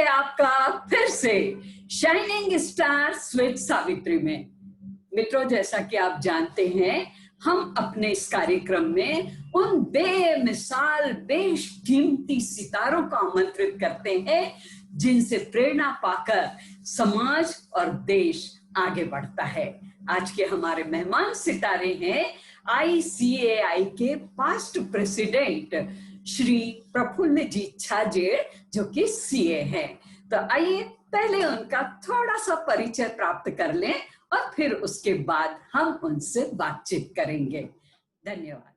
आपका फिर से शाइनिंग स्टार्स विद सावित्री में। मित्रों, जैसा कि आप जानते हैं, हम अपने इस कार्यक्रम में उन बेमिसाल बेशकीमती सितारों को आमंत्रित करते हैं जिनसे प्रेरणा पाकर समाज और देश आगे बढ़ता है। आज के हमारे मेहमान सितारे हैं ICAI के पास्ट प्रेसिडेंट श्री प्रफुल्ल जी छाजेड़, जो कि CA हैं। तो आइए पहले उनका थोड़ा सा परिचय प्राप्त कर लें और फिर उसके बाद हम उनसे बातचीत करेंगे। धन्यवाद।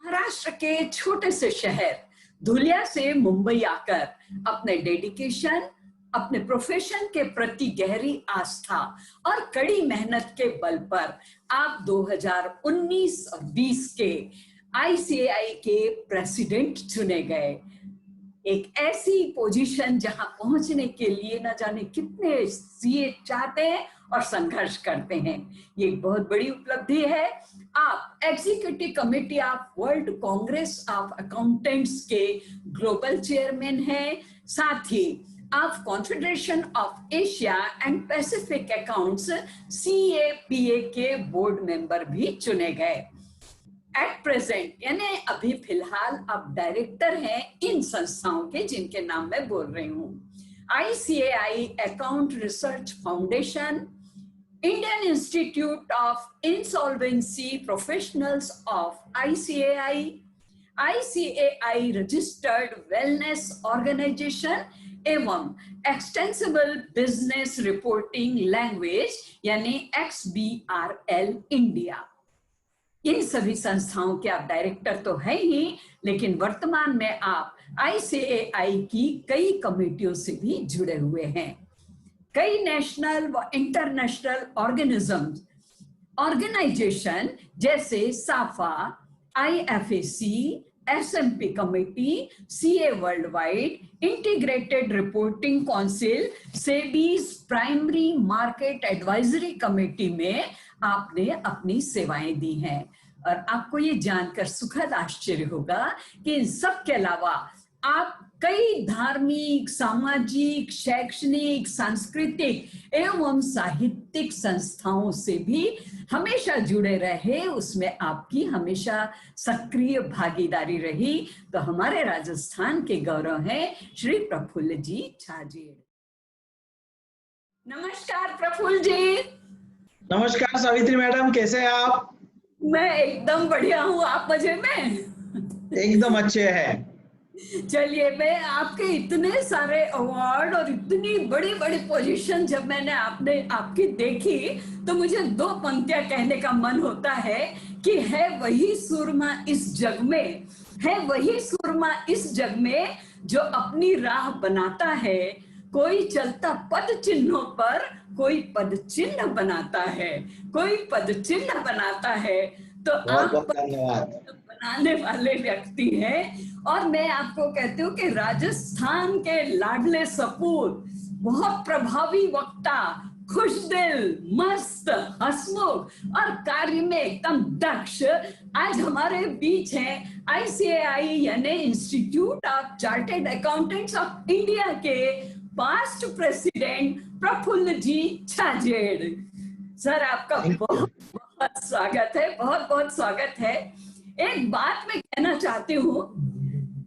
महाराष्ट्र के छोटे से शहर धुलिया से मुंबई आकर अपने डेडिकेशन, अपने प्रोफेशन के प्रति गहरी आस्था और कड़ी मेहनत के बल पर आप 2019-20 के ICAI के प्रेसिडेंट चुने गए। एक ऐसी पोजीशन जहां पहुंचने के लिए न जाने कितने CA चाहते हैं और संघर्ष करते हैं। ये एक बहुत बड़ी उपलब्धि है। आप executive committee of world Congress of accountants के ग्लोबल चेयरमैन हैं। साथ ही आप confederation of Asia and Pacific accounts CAPA के बोर्ड मेंबर भी चुने गए। एट प्रेजेंट यानी अभी फिलहाल आप डायरेक्टर हैं इन संस्थाओं के जिनके नाम मैं बोल रही हूँ: ICAI account research foundation, Indian Institute of Insolvency Professionals of ICAI, ICAI registered wellness organisation एवं एक्सटेंसिबल बिजनेस रिपोर्टिंग लैंग्वेज यानी XBRL इंडिया। इन सभी संस्थाओं के आप डायरेक्टर तो हैं ही, लेकिन वर्तमान में आप ICAI की कई कमेटियों से भी जुड़े हुए हैं। कई नेशनल व इंटरनेशनल ऑर्गेनाइजेशन जैसे SAFA, IFAC, SMP committee, CA world wide, integrated reporting council, SEBI's primary market advisory committee में आपने अपनी सेवाएं दी हैं। और आपको ये जानकर सुखद आश्चर्य होगा कि इन सब के अलावा आप कई धार्मिक, सामाजिक, शैक्षणिक, सांस्कृतिक एवं साहित्यिक संस्थाओं से भी हमेशा जुड़े रहे। उसमें आपकी हमेशा सक्रिय भागीदारी रही। तो हमारे राजस्थान के गौरव हैं श्री प्रफुल्ल जी छाजेड़। नमस्कार प्रफुल्ल जी। नमस्कार सावित्री मैडम, कैसे हैं आप? मैं एकदम बढ़िया हूँ, आप मजे में? एकदम अच्छे हैं। चलिए, मैं आपके इतने सारे अवार्ड और इतनी बड़ी बड़ी पोजीशन जब मैंने आपकी देखी तो मुझे दो पंक्तियां कहने का मन होता है कि है वही सुरमा इस जग में, है वही सुरमा इस जग में जो अपनी राह बनाता है। कोई चलता पद चिन्हों पर, कोई पद चिन्ह बनाता है, कोई पद चिन्ह बनाता है। तो आप धन्यवाद बनाने वाले व्यक्ति हैं। और मैं आपको कहती हूँ कि राजस्थान के लाडले सपूत, बहुत प्रभावी वक्ता, खुशदिल, मस्त, हंसमुख और कार्य में एकदम दक्ष आज हमारे बीच हैं ICAI यानी institute of chartered Accountants of India के पास्ट प्रेसिडेंट प्रफुल्ल जी छाजेड़। सर, आपका बहुत बहुत स्वागत है, बहुत बहुत स्वागत है। एक बात मैं कहना चाहती हूँ,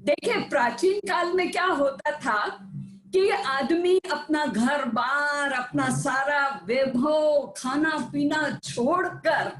देखिए प्राचीन काल में क्या होता था कि आदमी अपना घर बार, अपना सारा वैभव, खाना पीना छोड़कर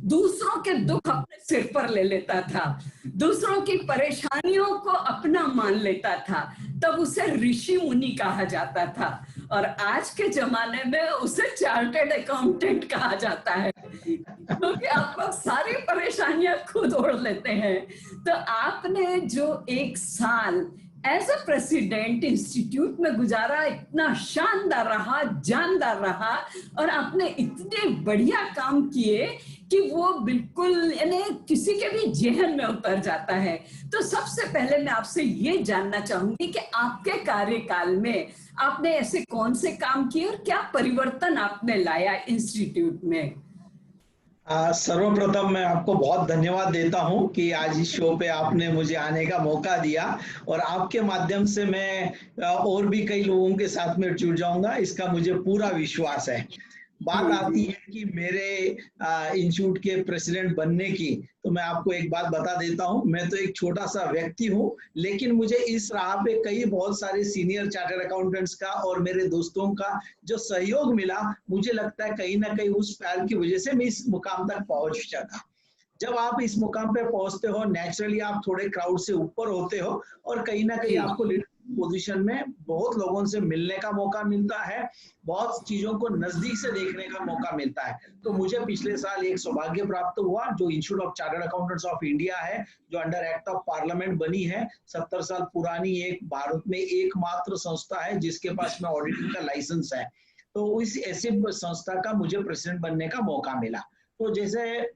दूसरों के दुख अपने सिर पर ले लेता था, दूसरों की परेशानियों को अपना मान लेता था। तब उसे ऋषि मुनि कहा जाता था और आज के जमाने में उसे चार्टर्ड अकाउंटेंट कहा जाता है, क्योंकि आप लोग सारी परेशानियां खुद ओढ़ लेते हैं। तो आपने जो एक साल एज अ प्रेसिडेंट इंस्टीट्यूट में गुजारा, इतना शानदार रहा, जानदार रहा और आपने इतने बढ़िया काम किए कि वो बिल्कुल यानी किसी के भी जेहन में उतर जाता है। तो सबसे पहले मैं आपसे ये जानना चाहूंगी कि आपके कार्यकाल में आपने ऐसे कौन से काम किए और क्या परिवर्तन आपने लाया इंस्टीट्यूट में? सर्वप्रथम मैं आपको बहुत धन्यवाद देता हूं कि आज इस शो पे आपने मुझे आने का मौका दिया और आपके माध्यम से मैं और भी कई लोगों के साथ में जुड़ जाऊंगा, इसका मुझे पूरा विश्वास है। बात जी आती जी है कि मेरे इंस्टीट्यूट के प्रेसिडेंट बनने की, तो मैं आपको एक बात बता देता हूं। मैं तो एक छोटा सा व्यक्ति हूं, लेकिन मुझे इस राह पे कई बहुत सारे सीनियर चार्टर्ड अकाउंटेंट्स का और मेरे दोस्तों का जो सहयोग मिला, मुझे लगता है कहीं ना कहीं उस प्यार की वजह से मैं इस मुकाम तक पहुंच सका। जब आप इस मुकाम पे पहुंचते हो, नेचुरली आप थोड़े क्राउड से ऊपर होते हो और कहीं ना कहीं जी आपको लीडरशिप पोजीशन में बहुत लोगों से मिलने का मौका मिलता है, बहुत चीजों को नजदीक से देखने का मौका मिलता है। तो मुझे पिछले साल एक सौभाग्य प्राप्त हुआ, जो institute of chartered Accountants of India है, जो अंडर एक्ट ऑफ पार्लियामेंट बनी है, 70 साल पुरानी एक भारत में एकमात्र संस्था है जिसके पास में ऑडिटिंग का लाइसेंस है। तो इस ऐसी संस्था का मुझे प्रेसिडेंट बनने का मौका मिला। तो जैसे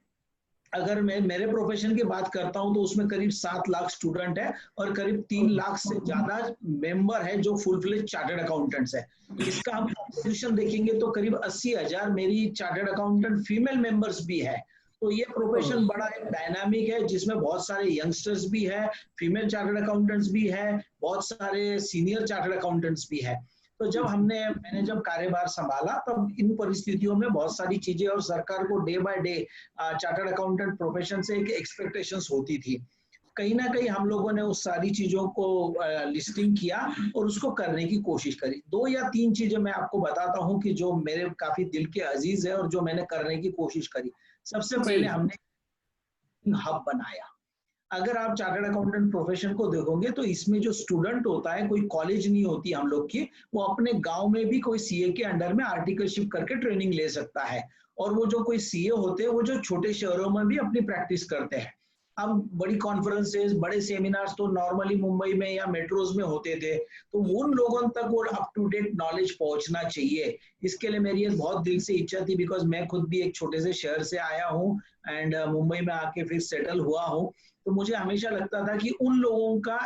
अगर मैं मेरे प्रोफेशन की बात करता हूं, तो उसमें करीब 7 लाख स्टूडेंट है और करीब 3 लाख से ज्यादा मेंबर है जो फुल फ्लेज चार्टर्ड अकाउंटेंट्स है। इसका हम कंपोजिशन देखेंगे तो करीब 80,000 मेरी चार्टर्ड अकाउंटेंट फीमेल मेंबर्स भी है। तो ये प्रोफेशन बड़ा एक डायनामिक है, जिसमें बहुत सारे यंगस्टर्स भी है, फीमेल चार्टर्ड अकाउंटेंट्स भी है, बहुत सारे सीनियर चार्टर्ड अकाउंटेंट्स भी है। तो मैंने जब कार्यभार संभाला, तब इन परिस्थितियों में बहुत सारी चीजें और सरकार को day by day chartered accountant profession से एक एक्सपेक्टेशंस होती थी। कहीं ना कहीं हम लोगों ने उस सारी चीजों को लिस्टिंग किया और उसको करने की कोशिश करी। 2 या 3 चीजें मैं आपको बताता हूं कि जो मेरे काफी दिल के अजीज है और जो मैंने करने की कोशिश करी। सबसे जी पहले हमने हब बनाया। अगर आप चार्टर्ड अकाउंटेंट प्रोफेशन को देखोगे, तो इसमें जो स्टूडेंट होता है, कोई कॉलेज नहीं होती हम लोग की, वो अपने गांव में भी कोई सीए के अंडर में आर्टिकलशिप करके ट्रेनिंग ले सकता है। और वो जो कोई सीए होते हैं, वो जो छोटे शहरों में भी अपनी प्रैक्टिस करते हैं। अब बड़ी कॉन्फ्रेंसेस, बड़े सेमिनार्स तो नॉर्मली मुंबई में या मेट्रोज में होते थे, तो उन लोगों तक वो अप टू डेट नॉलेज पहुंचना चाहिए। इसके लिए मेरी एक बहुत दिल से इच्छा थी, बिकॉज मैं खुद भी एक छोटे से शहर से आया हूँ एंड मुंबई में आके फिर सेटल हुआ हूँ। तो मुझे हमेशा लगता था कि उन लोगों का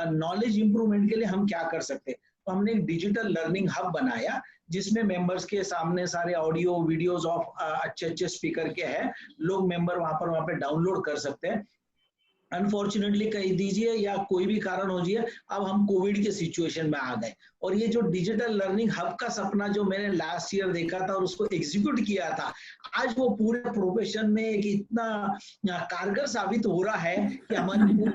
नॉलेज इंप्रूवमेंट के लिए हम क्या कर सकते हैं। तो हमने एक डिजिटल लर्निंग हब बनाया, जिसमें मेंबर्स के सामने सारे ऑडियो वीडियोस ऑफ अच्छे अच्छे स्पीकर के हैं, लोग मेंबर वहां पे डाउनलोड कर सकते हैं। अनफॉर्चुनेटली कह दीजिए या कोई भी कारण हो जाए, अब हम कोविड के सिचुएशन में आ गए और ये जो डिजिटल लर्निंग हब का सपना जो मैंने लास्ट ईयर देखा था और उसको एग्जीक्यूट किया था, आज वो पूरे प्रोफेशन में एक इतना कारगर साबित हो रहा है कि हमारी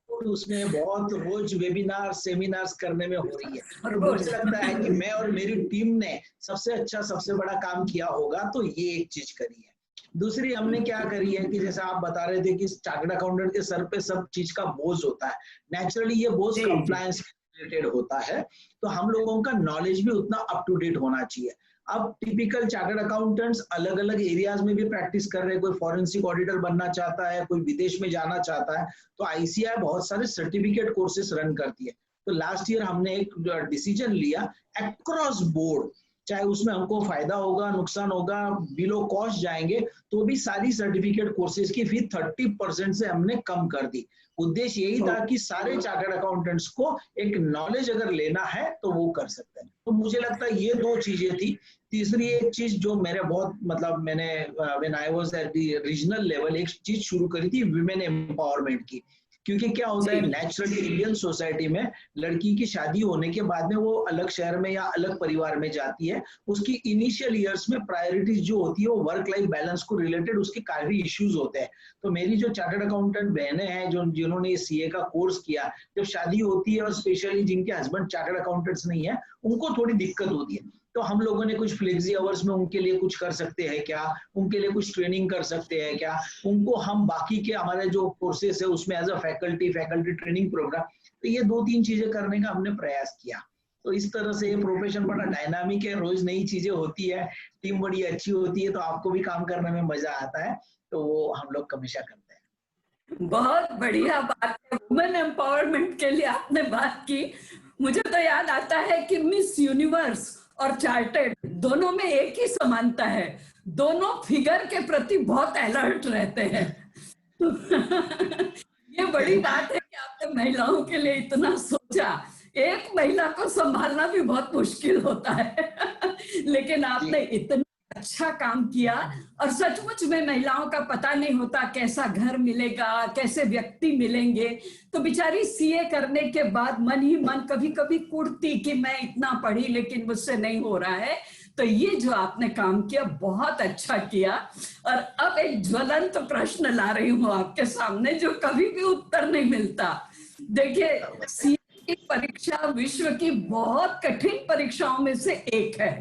उसमें बहुत रोज वेबिनार सेमिनार्स करने में हो रही है। तो मुझे रोज लगता है कि मैं और मेरी टीम ने सबसे अच्छा सबसे बड़ा काम किया होगा, तो ये एक चीज करी है। दूसरी हमने क्या करी है कि जैसे आप बता रहे थे कि चार्टर्ड अकाउंटेंट के सर पे सब चीज का बोझ होता है, नेचुरली ये बोझ जी जी कंप्लायंस रिलेटेड होता है। तो हम लोगों का नॉलेज भी उतना अप टू डेट होना चाहिए। अब टिपिकल चार्टर्ड अकाउंटेंट्स अलग अलग एरियाज में भी प्रैक्टिस कर रहे हैं, कोई फॉरेंसिक ऑडिटर बनना चाहता है, कोई विदेश में जाना चाहता है, तो आईसीएआई बहुत सारे सर्टिफिकेट कोर्सेज रन करती है। तो लास्ट ईयर हमने एक डिसीजन लिया, अक्रॉस बोर्ड, चाहे उसमें हमको फायदा होगा नुकसान होगा, बिलो कॉस्ट जाएंगे, तो भी सारी सर्टिफिकेट कोर्सेज की फीस 30% से हमने कम कर दी। उद्देश्य यही था कि सारे चार्टर्ड अकाउंटेंट्स को एक नॉलेज अगर लेना है तो वो कर सकते हैं। तो मुझे लगता है ये 2 चीजें थी। तीसरी एक चीज जो मेरे बहुत मैंने when I was at the regional level एक चीज शुरू करी थी, विमेन एम्पावरमेंट की। क्योंकि क्या होता है, जी नेचुरली इंडियन सोसाइटी में लड़की की शादी होने के बाद में वो अलग शहर में या अलग परिवार में जाती है, उसकी इनिशियल ईयर्स में प्रायोरिटीज जो होती है वो वर्क लाइफ बैलेंस को रिलेटेड उसके काफी इश्यूज होते हैं। तो मेरी जो चार्टर्ड अकाउंटेंट बहनें हैं जो जिन्होंने सीए का कोर्स किया, जब शादी होती है और स्पेशली जिनके हस्बैंड चार्टर्ड अकाउंटेंट्स नहीं है, उनको थोड़ी दिक्कत होती है। तो हम लोगों ने कुछ फ्लेक्सी आवर्स में उनके लिए कुछ कर सकते हैं क्या, उनके लिए कुछ ट्रेनिंग कर सकते हैं क्या, उनको हम बाकी के हमारे जो कोर्सेस है उसमें as a faculty training programme, तो ये 2-3 चीजें करने का हमने प्रयास किया। तो इस तरह से ये प्रोफेशन बड़ा डायनामिक है, रोज नई चीजें होती है, टीम बड़ी अच्छी होती है, तो आपको भी काम करने में मजा आता है, तो वो हम लोग हमेशा करते हैं। बहुत बढ़िया बात है, वुमेन एम्पावरमेंट के लिए आपने बात की। मुझे तो याद आता है कि मिस यूनिवर्स और चार्टर्ड दोनों में एक ही समानता है, दोनों फिगर के प्रति बहुत अलर्ट रहते हैं। तो ये बड़ी बात है कि आपने महिलाओं के लिए इतना सोचा। एक महिला को संभालना भी बहुत मुश्किल होता है लेकिन आपने इतनी अच्छा काम किया। और सचमुच में महिलाओं का पता नहीं होता कैसा घर मिलेगा, कैसे व्यक्ति मिलेंगे। तो बेचारी सीए करने के बाद मन ही मन कभी कभी कुढ़ती कि मैं इतना पढ़ी लेकिन मुझसे नहीं हो रहा है। तो ये जो आपने काम किया बहुत अच्छा किया। और अब एक ज्वलंत प्रश्न ला रही हूँ आपके सामने जो कभी भी उत्तर नहीं मिलता। देखिए, सीए की परीक्षा विश्व की बहुत कठिन परीक्षाओं में से एक है।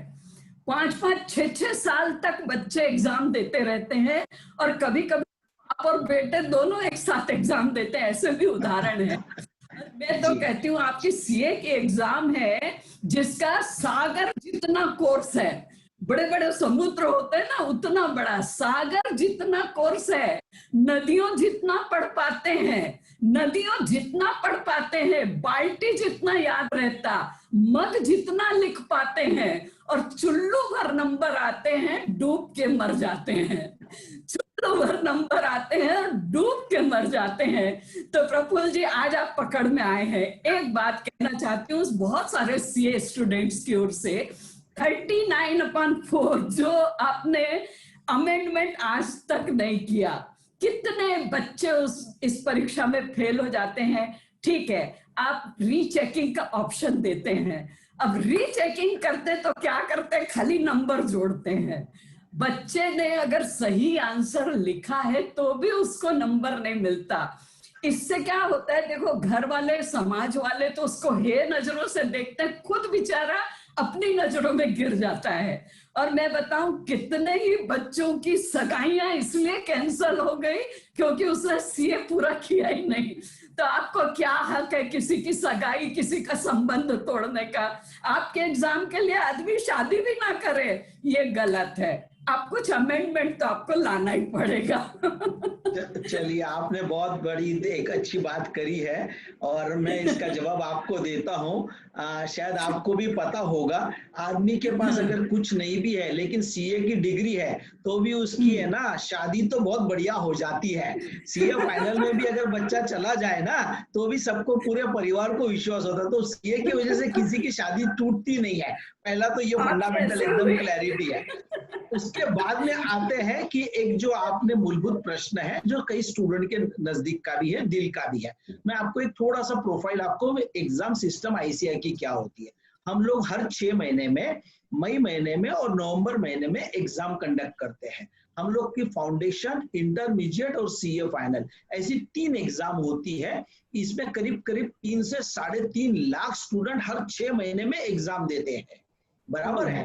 5-5, 6-6 साल तक बच्चे एग्जाम देते रहते हैं, और कभी कभी आप और बेटे दोनों एक साथ एग्जाम देते हैं, ऐसे भी उदाहरण है। मैं तो कहती हूँ आपकी सीए की एग्जाम है जिसका सागर जितना कोर्स है। बड़े बड़े समुद्र होते हैं ना, उतना बड़ा सागर जितना कोर्स है। नदियों जितना पढ़ पाते हैं, नदियों जितना पढ़ पाते हैं, बाल्टी जितना याद रहता, मग जितना लिख पाते हैं, और चुल्लू भर नंबर आते हैं, डूब के मर जाते हैं। चुल्लू भर नंबर आते हैं, डूब के मर जाते हैं। तो प्रफुल्ल जी, आज आप पकड़ में आए हैं। एक बात कहना चाहती हूँ बहुत सारे सीए स्टूडेंट्स की ओर से, 39/4 जो आपने अमेंडमेंट आज तक नहीं किया। कितने बच्चे इस परीक्षा में फेल हो जाते हैं। ठीक है, आप रीचेकिंग का ऑप्शन देते हैं। अब रीचेकिंग करते तो क्या करते, खाली नंबर जोड़ते हैं। बच्चे ने अगर सही आंसर लिखा है तो भी उसको नंबर नहीं मिलता। इससे क्या होता है, देखो, घर वाले, समाज वाले तो उसको हे नजरों से देखते हैं, खुद बेचारा अपनी नजरों में गिर जाता है। और मैं बताऊं, कितने ही बच्चों की सगाइयां इसलिए कैंसिल हो गई क्योंकि उसने सीए पूरा किया ही नहीं। तो आपको क्या हक है किसी की सगाई, किसी का संबंध तोड़ने का? आपके एग्जाम के लिए आदमी शादी भी ना करे, ये गलत है। आप कुछ अमेंडमेंट तो आपको लाना ही पड़ेगा। चलिए, आपने बहुत बड़ी एक अच्छी बात करी है और मैं इसका जवाब आपको देता हूँ। शायद आपको भी पता होगा, आदमी के पास अगर कुछ नहीं भी है लेकिन सीए की डिग्री है तो भी उसकी है ना शादी तो बहुत बढ़िया हो जाती है। सीए फाइनल में भी अगर बच्चा चला जाए ना तो भी सबको, पूरे परिवार को विश्वास होता है। तो सीए की वजह से किसी की शादी टूटती नहीं है। पहला तो ये फंडामेंटल एकदम क्लैरिटी है। उसके बाद में आते हैं कि एक जो आपने मूलभूत प्रश्न है जो कई स्टूडेंट के नजदीक का भी है, दिल का भी है। मैं आपको एक थोड़ा सा प्रोफाइल, आपको एग्जाम सिस्टम आईसीआई की क्या होती है। हम लोग हर 6 महीने में, मई महीने में और नवंबर महीने में एग्जाम कंडक्ट करते हैं। हम लोग की फाउंडेशन, इंटरमीडिएट और सीए फाइनल, ऐसी 3 एग्जाम होती है। इसमें करीब करीब 3 से 3.5 लाख स्टूडेंट हर 6 महीने में एग्जाम देते हैं। बराबर है।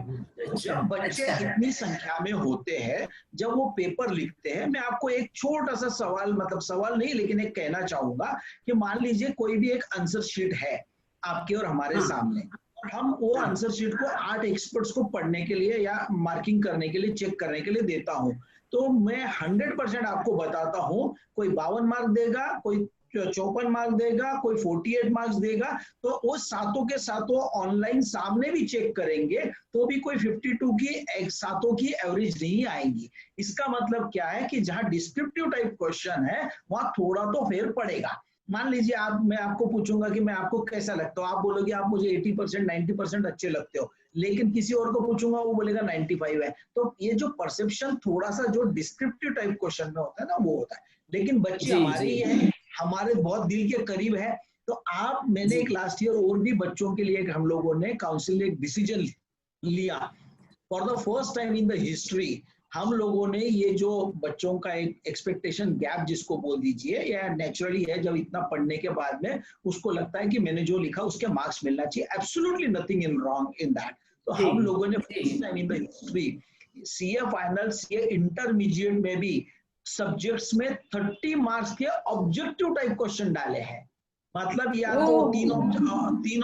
जब बच्चे इतनी संख्या में होते हैं, जब वो पेपर लिखते हैं, मैं आपको एक छोटा सा सवाल, मतलब सवाल नहीं लेकिन एक कहना चाहूंगा कि मान लीजिए कोई भी एक आंसर शीट है आपके और हमारे सामने, और हम वो आंसर शीट को 8 एक्सपर्ट्स को पढ़ने के लिए या मार्किंग करने के लिए, चेक करने के लिए देता हूं। तो मैं 100% आपको बताता हूं, कोई 52 मार्क देगा, कोई 54 मार्क्स देगा, कोई 48 मार्क्स देगा। तो वो सातों के सातों ऑनलाइन सामने भी चेक करेंगे तो भी कोई 52 की, सातों की एवरेज नहीं आएंगी। इसका मतलब क्या है कि जहां डिस्क्रिप्टिव टाइप क्वेश्चन है वहां थोड़ा तो फेर पड़ेगा। मान लीजिए मैं आपको पूछूंगा कि मैं आपको कैसा लगता हूँ, आप बोलोगे आप मुझे 80%, 90% अच्छे लगते हो, लेकिन किसी और को पूछूंगा वो बोलेगा 95 है। तो ये जो परसेप्शन थोड़ा सा जो डिस्क्रिप्टिव टाइप क्वेश्चन में होता है ना, वो होता है। लेकिन बच्चे हमारे ही हैं, हमारे बहुत दिल के करीब है। तो मैंने एक लास्ट ईयर और भी बच्चों के लिए हम लोगों ने काउंसिल एक डिसीजन लिया। For the first time in the history हम लोगों ने ये जो बच्चों का एक एक्सपेक्टेशन गैप जिसको बोल दीजिए, या नेचुरली है, जब इतना पढ़ने के बाद में उसको लगता है कि मैंने जो लिखा उसके मार्क्स मिलना चाहिए, absolutely nothing in wrong in that. तो हम लोगों ने first time in the history CA final, CA intermediate में भी सब्जेक्ट्स में 30 मार्क्स के ऑब्जेक्टिव टाइप क्वेश्चन डाले हैं। मतलब या तो तीन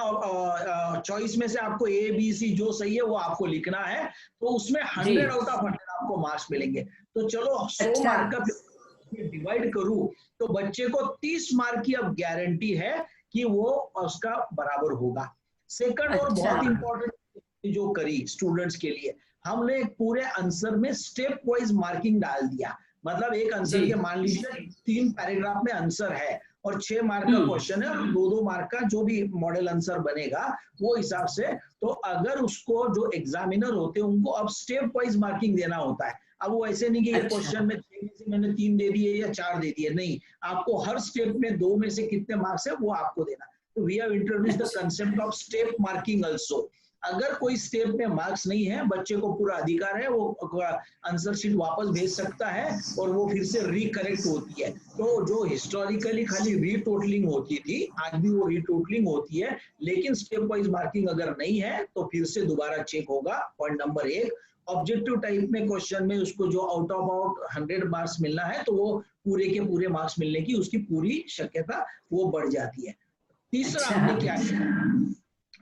चॉइस में से आपको ए बी सी जो सही है वो आपको लिखना है, तो उसमें 100 आउट ऑफ 100 आपको मार्क्स मिलेंगे। तो चलो 100 मार्क का डिवाइड करूं तो बच्चे को 30 मार्क की अब गारंटी है कि वो उसका बराबर होगा। सेकंड और बहुत इंपॉर्टेंट जो करी स्टूडेंट्स के लिए, हमने पूरे आंसर में स्टेप वाइज मार्किंग डाल दिया। मतलब एक आंसर के, मान लीजिए 3 पैराग्राफ में आंसर है और 6 मार्क का क्वेश्चन है और 2-2 मार्क का जो भी मॉडल आंसर बनेगा वो हिसाब से। तो अगर उसको जो एग्जामिनर होते हैं उनको अब स्टेप वाइज मार्किंग देना होता है। अब वो ऐसे नहीं कि ये क्वेश्चन में 6 में से मैंने 3 दे दिए या 4 दे दिए, नहीं, आपको हर स्टेप में 2 में से कितने मार्क्स है वो आपको देना। तो we have introduced the concept of step marking also. अगर कोई स्टेप में मार्क्स नहीं है, बच्चे को पूरा अधिकार है, वो आंसर शीट वापस भेज सकता है और वो फिर से रिकरेक्ट होती है। तो जो हिस्टोरिकली खाली रीटोटलिंग होती थी, आज भी वो रीटोटलिंग होती है, लेकिन स्टेप वाइज मार्किंग अगर नहीं है तो फिर से दोबारा चेक होगा। Point number 1। ऑब्जेक्टिव टाइप में क्वेश्चन में उसको जो आउट ऑफ आउट 100 मार्क्स मिलना है तो वो पूरे के पूरे मार्क्स मिलने की उसकी पूरी शक्यता वो बढ़ जाती है। तीसरा हमने क्या किया,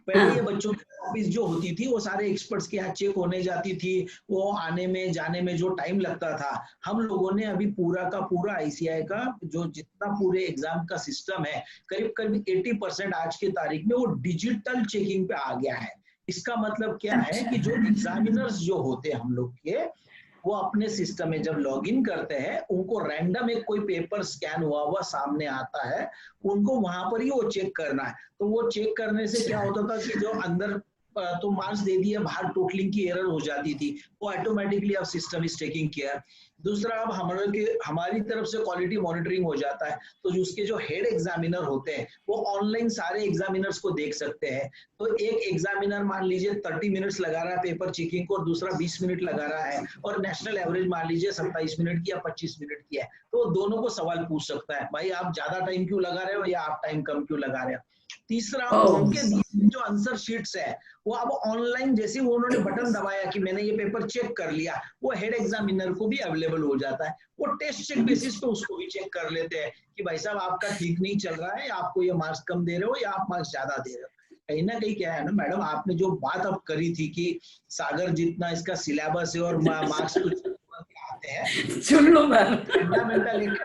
पहले ये बच्चों की कॉपीज जो होती थी वो सारे एक्सपर्ट्स के यहाँ चेक होने जाती थी, वो आने में जाने में जो टाइम लगता था, हम लोगों ने अभी पूरा का पूरा आईसीआई का जो जितना पूरे एग्जाम का सिस्टम है करीब करीब 80% आज की तारीख में वो डिजिटल चेकिंग पे आ गया है। इसका मतलब क्या है कि जो एग्जामिनर्स जो होते हैं हम लोग के, वो अपने सिस्टम में जब लॉगिन करते हैं उनको रैंडम एक कोई पेपर स्कैन हुआ सामने आता है, उनको वहां पर ही वो चेक करना है। तो वो चेक करने से क्या होता था कि जो अंदर तो मार्क्स दे दिए, बाहर टोटलिंग की एरर हो जाती थी, वो ऑटोमेटिकली अब सिस्टम इज टेकिंग केयर। दूसरा, अब हमारी तरफ से क्वालिटी मॉनिटरिंग हो जाता है, तो उसके जो हेड एग्जामिनर होते हैं वो ऑनलाइन सारे एग्जामिनर्स को देख सकते हैं। तो एक एग्जामिनर मान लीजिए 30 मिनट्स लगा रहा है पेपर चेकिंग को और दूसरा 20 मिनट लगा रहा है, और नेशनल एवरेज मान लीजिए 27 मिनट की या 25 मिनट की है, तो दोनों को सवाल पूछ सकता है, भाई आप ज्यादा टाइम क्यों लगा रहे हो या आप टाइम कम क्यों लगा रहे हो। तीसरा, उनके जो आंसर शीट्स है वो अब ऑनलाइन, जैसे वो उन्होंने बटन दबाया कि मैंने ये पेपर चेक कर लिया, वो हेड एग्जामिनर को भी अवेलेबल हो जाता है। वो टेस्ट चेक बेसिस पे उसको भी चेक कर लेते हैं कि भाई साहब आपका ठीक नहीं चल रहा है, आपको ये मार्क्स कम दे रहे हो या आप मार्क्स ज्यादा दे रहे हो। कहीं ना कहीं क्या है ना मैडम, आपने जो बात अब करी थी कि सागर जितना इसका सिलेबस है और मार्क्स तो आते हैं, सुन लो फंडामेंटल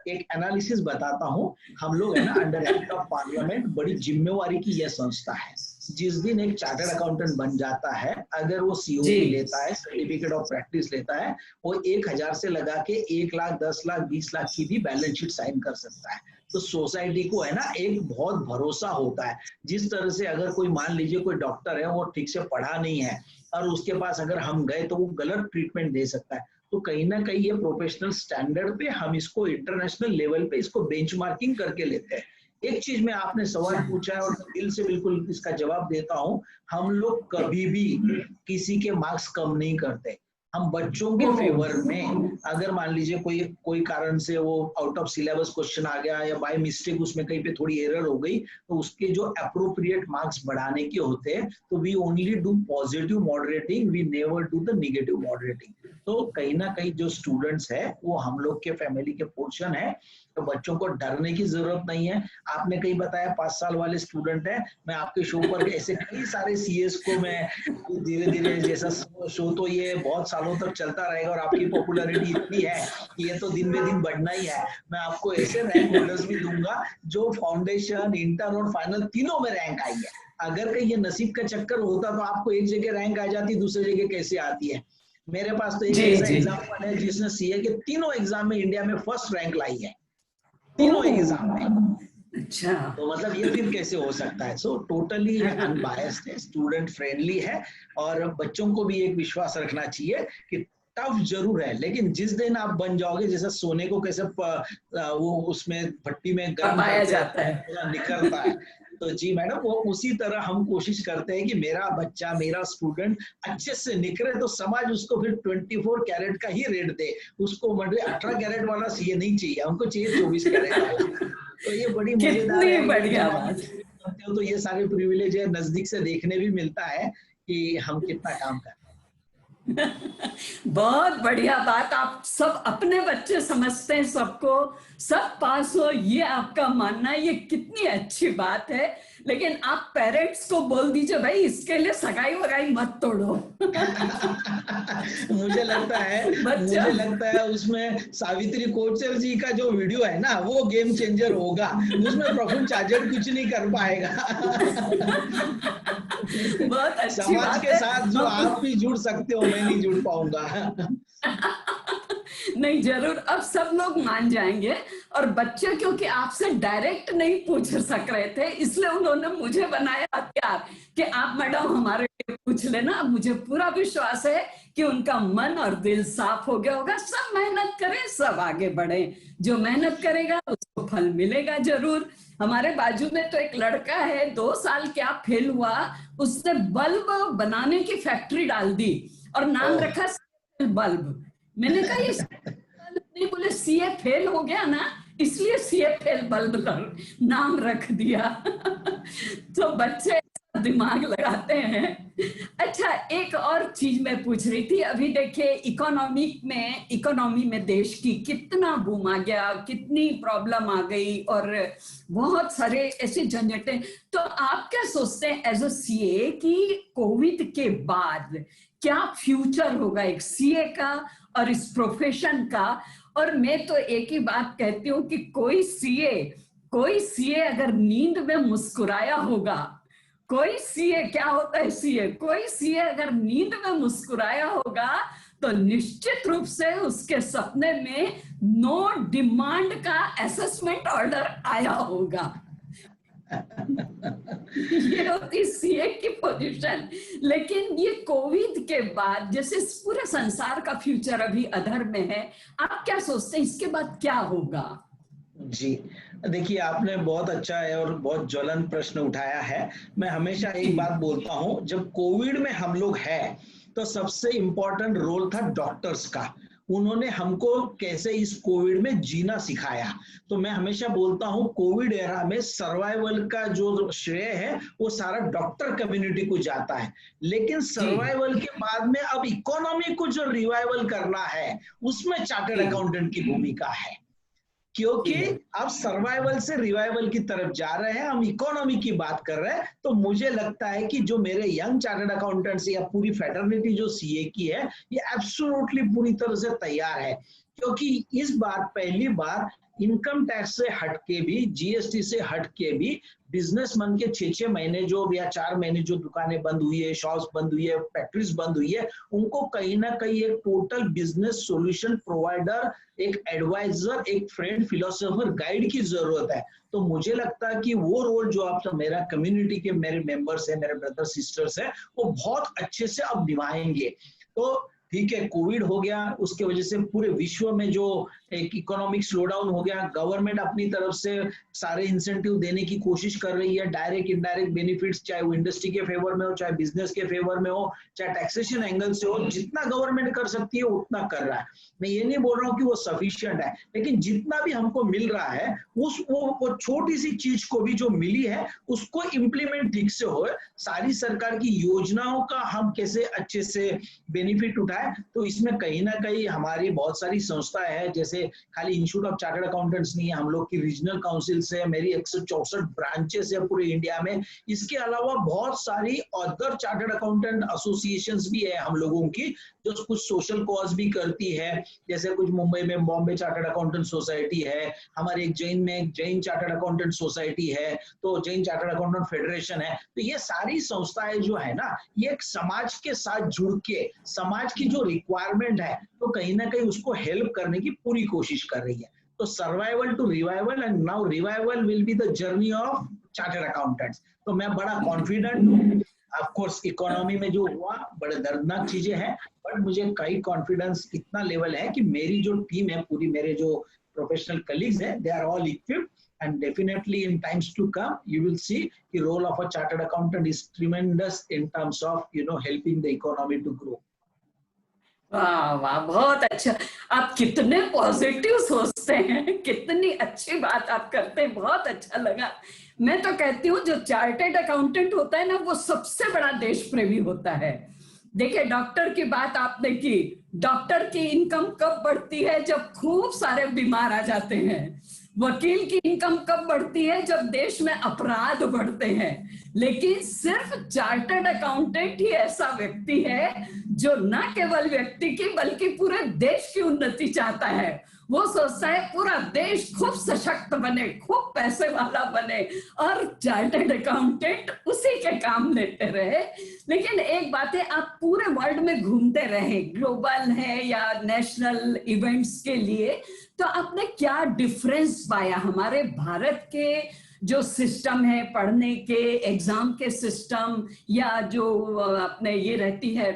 एक एनालिसिस बताता हूँ। हम लोग है ना, अंडर एक्ट ऑफ पार्लियामेंट बड़ी जिम्मेवारी की यह संस्था है। जिस दिन एक चार्टर्ड अकाउंटेंट बन जाता है, अगर वो सीओपी लेता है, सर्टिफिकेट ऑफ प्रैक्टिस लेता है, वो 1000 से लगा के 1 लाख, 10 लाख, 20 लाख की भी बैलेंस शीट साइन कर सकता है। तो सोसाइटी को है ना एक बहुत भरोसा होता है। जिस तरह से अगर कोई मान लीजिए कोई डॉक्टर है, वो ठीक से पढ़ा नहीं है और उसके पास अगर हम गए तो वो गलत ट्रीटमेंट दे सकता है, तो कहीं ना कहीं ये प्रोफेशनल स्टैंडर्ड पे हम इसको इंटरनेशनल लेवल पे इसको बेंचमार्किंग करके लेते हैं। एक चीज में आपने सवाल पूछा है और दिल से बिल्कुल इसका जवाब देता हूं, हम लोग कभी भी किसी के मार्क्स कम नहीं करते। हम बच्चों के फेवर में, अगर मान लीजिए कोई कारण से वो आउट ऑफ सिलेबस क्वेश्चन आ गया या बाय मिस्टेक उसमें कहीं पे थोड़ी एरर हो गई, तो उसके जो अप्रोप्रिएट मार्क्स बढ़ाने के होते हैं, तो we only do positive moderating, we never do the negative moderating. तो कहीं ना कहीं जो स्टूडेंट्स है वो हम लोग के फैमिली के पोर्शन है, तो बच्चों को डरने की जरूरत नहीं है। आपने कहीं बताया 5 साल वाले स्टूडेंट है, मैं आपके शो पर ऐसे कई सारे सीएस को मैं धीरे धीरे, जैसा शो तो ये बहुत सालों तक चलता रहेगा और आपकी पॉपुलैरिटी इतनी है कि ये तो दिन बे दिन बढ़ना ही है। मैं आपको ऐसे रैंक होल्डर्स भी दूंगा जो फाउंडेशन, इंटर और फाइनल तीनों में रैंक आई है। अगर कहीं ये नसीब का चक्कर होता तो आपको एक जगह रैंक आ जाती, दूसरी जगह कैसे आती है। मेरे पास तो एक ऐसा एग्जाम्पल है जिसने सीए के तीनों एग्जाम में इंडिया में फर्स्ट रैंक लाई है, तीनों एग्जाम में। अच्छा, तो मतलब ये फिर कैसे हो सकता है। सो टोटली अनबायस्ड है, स्टूडेंट फ्रेंडली है, और बच्चों को भी एक विश्वास रखना चाहिए कि टफ जरूर है, लेकिन जिस दिन आप बन जाओगे, जैसे सोने को कैसे वो उसमें भट्टी में गर्म पाया जाता है, निकलता है, तो जी मैडम वो उसी तरह हम कोशिश करते हैं कि मेरा बच्चा, मेरा स्टूडेंट अच्छे से निकले, तो समाज उसको फिर 24 कैरेट का ही रेट दे। उसको मतलब 18 कैरेट वाला सीए नहीं चाहिए, हमको चाहिए 24 कैरेट वाला। तो ये बड़ी मजेदार है, बढ़िया बात। तो ये सारे प्रिविलेज है, नजदीक से देखने भी मिलता है कि हम कितना काम कर रहे हैं। बहुत बढ़िया बात। आप सब अपने बच्चे समझते हैं, सबको सब पास हो, ये आपका मानना है, ये कितनी अच्छी बात है। लेकिन आप पेरेंट्स को बोल दीजिए भाई इसके लिए सगाई वगाई मत तोड़ो। मुझे लगता है उसमें सावित्री कोचर जी का जो वीडियो है ना, वो गेम चेंजर होगा। उसमें प्रफुल्ल चाजड़ कुछ नहीं कर पाएगा। बहुत अच्छी समाज बात के साथ जो आप भी जुड़ सकते हो, मैं नहीं जुड़ पाऊंगा। नहीं, जरूर अब सब लोग मान जाएंगे। और बच्चे क्योंकि आपसे डायरेक्ट नहीं पूछ सक रहे थे, इसलिए उन्होंने मुझे बनाया हथियार कि आप मैडम हमारे लिए पूछ लेना। अब मुझे पूरा विश्वास है कि उनका मन और दिल साफ हो गया होगा। सब मेहनत करें, सब आगे बढ़े, जो मेहनत करेगा उसको फल मिलेगा जरूर। हमारे बाजू में तो एक लड़का है, 2 साल क्या फेल हुआ, उसने बल्ब बनाने की फैक्ट्री डाल दी और नाम रखा बल्ब। मैंने कहा ये बल्ब नहीं, बोले सीए फेल हो गया ना, इसलिए सीए फेल बल्ब नाम रख दिया। तो बच्चे दिमाग लगाते हैं। अच्छा, एक और चीज मैं पूछ रही थी, अभी देखिए इकोनॉमी में देश की कितना बूम आ गया, कितनी प्रॉब्लम आ गई और बहुत सारे ऐसे झंझटें। तो आप क्या सोचते हैं एज अ सीए कि कोविड के बाद क्या फ्यूचर होगा एक सीए का और इस प्रोफेशन का? और मैं तो एक ही बात कहती हूँ कि कोई सीए अगर नींद में मुस्कुराया होगा, कोई सीए, क्या होता है सीए, कोई सीए अगर नींद में मुस्कुराया होगा तो निश्चित रूप से उसके सपने में नो डिमांड का असेसमेंट ऑर्डर आया होगा। ये होती सीए की पोजीशन। लेकिन ये कोविड के बाद जैसे पूरे संसार का फ्यूचर अभी अधर में है, आप क्या सोचते हैं इसके बाद क्या होगा? जी, देखिए आपने बहुत अच्छा है और बहुत ज्वलन प्रश्न उठाया है। मैं हमेशा एक बात बोलता हूँ, जब कोविड में हम लोग हैं तो सबसे इम्पोर्टेंट रोल था डॉक्टर्स का। उन्होंने हमको कैसे इस कोविड में जीना सिखाया। तो मैं हमेशा बोलता हूँ कोविड एरा में सर्वाइवल का जो श्रेय है वो सारा डॉक्टर कम्युनिटी को जाता है। लेकिन सर्वाइवल के बाद में अब इकोनॉमी को जो रिवाइवल करना है उसमें चार्टर्ड अकाउंटेंट की भूमिका है, क्योंकि अब सर्वाइवल से रिवाइवल की तरफ जा रहे हैं, हम इकोनॉमी की बात कर रहे हैं। तो मुझे लगता है कि जो मेरे यंग चार्टर्ड अकाउंटेंट्स या पूरी फेटर्निटी जो सीए की है, ये एब्सोल्युटली पूरी तरह से तैयार है। क्योंकि इस बार पहली बार इनकम टैक्स से हटके भी, जीएसटी से हटके भी बिजनेसमैन के 6-6 महीने जो या 4 महीने जो दुकानें बंद हुई है, शॉप्स बंद हुई है, फैक्ट्रीज बंद हुई है, उनको कहीं ना कहीं एक टोटल बिजनेस सॉल्यूशन प्रोवाइडर, एक एडवाइजर, एक फ्रेंड, फिलोसोफर, गाइड की जरूरत है। तो मुझे लगता है कि वो रोल जो आप मेरा कम्युनिटी के मेरे मेंबर्स है, मेरे ब्रदर सिस्टर्स है, वो बहुत अच्छे से अब निभाएंगे। तो ठीक है, कोविड हो गया, उसके वजह से पूरे विश्व में जो एक इकोनॉमिक स्लोडाउन हो गया, गवर्नमेंट अपनी तरफ से सारे इंसेंटिव देने की कोशिश कर रही है, डायरेक्ट इनडायरेक्ट बेनिफिट्स, चाहे वो इंडस्ट्री के फेवर में हो, चाहे बिजनेस के फेवर में हो, चाहे टैक्सेशन एंगल से हो, जितना गवर्नमेंट कर सकती है उतना कर रहा है। मैं ये नहीं बोल रहा हूँ कि वो सफिशिएंट है, लेकिन जितना भी हमको मिल रहा है वो छोटी सी चीज को भी जो मिली है उसको इम्प्लीमेंट ठीक से हो, सारी सरकार की योजनाओं का हम कैसे अच्छे से बेनिफिट उठाए। तो इसमें कहीं ना कहीं हमारी बहुत सारी संस्थाएं हैं, जैसे खाली इंस्टीट्यूट ऑफ चार्टर्ड अकाउंटेंट्स नहीं है, हम लोग की रीजनल काउंसिल से, मेरी 164 ब्रांचेस है पूरे इंडिया में। इसके अलावा बहुत सारी अदर चार्टर्ड अकाउंटेंट एसोसिएशंस भी है हम लोगों की, जो कुछ सोशल कॉज भी करती है। जैसे कुछ मुंबई में बॉम्बे चार्टर्ड अकाउंटेंट सोसाइटी है, हमारे एक जैन में जैन चार्टर्ड अकाउंटेंट सोसाइटी है, तो जैन चार्टर्ड अकाउंटेंट फेडरेशन है। तो ये सारी संस्थाएं जो है ना, ये एक समाज के साथ जुड़ के समाज की जो रिक्वायरमेंट है तो कहीं ना कहीं उसको हेल्प करने की पूरी कोशिश कर रही है। तो survival to revival, and now revival will be the journey of chartered accountants. तो मैं बड़ा कॉन्फिडेंट हूँ। ऑफ कोर्स इकोनॉमी में जो हुआ बड़े दर्दनाक चीजें हैं, बट मुझे कई कॉन्फिडेंस इतना लेवल है कि मेरी जो टीम है पूरी, मेरे जो प्रोफेशनल कलीग्स हैं, they are all equipped, and definitely in times to come you will see the role of a chartered accountant is tremendous in terms of helping the economy to grow. वाह वाह, बहुत अच्छा। आप कितने positive सोचते हैं, कितनी अच्छी बात आप करते हैं, बहुत अच्छा लगा। मैं तो कहती हूँ जो चार्टर्ड अकाउंटेंट होता है ना, वो सबसे बड़ा देश प्रेमी होता है। देखिए, डॉक्टर की बात आपने की, डॉक्टर की इनकम कब बढ़ती है? जब खूब सारे बीमार आ जाते हैं। वकील की इनकम कब बढ़ती है? जब देश में अपराध बढ़ते हैं। लेकिन सिर्फ चार्टर्ड अकाउंटेंट ही ऐसा व्यक्ति है जो न केवल व्यक्ति की बल्कि पूरे देश की उन्नति चाहता है। वो सोचता है पूरा देश खूब सशक्त बने, खूब पैसे वाला बने और चार्टर्ड अकाउंटेंट उसी के काम लेते रहे। लेकिन एक बात है, आप पूरे वर्ल्ड में घूमते रहे, ग्लोबल है या नेशनल इवेंट्स के लिए, तो आपने क्या डिफरेंस पाया हमारे भारत के जो सिस्टम है पढ़ने के, एग्जाम के सिस्टम, या जो अपने ये रहती है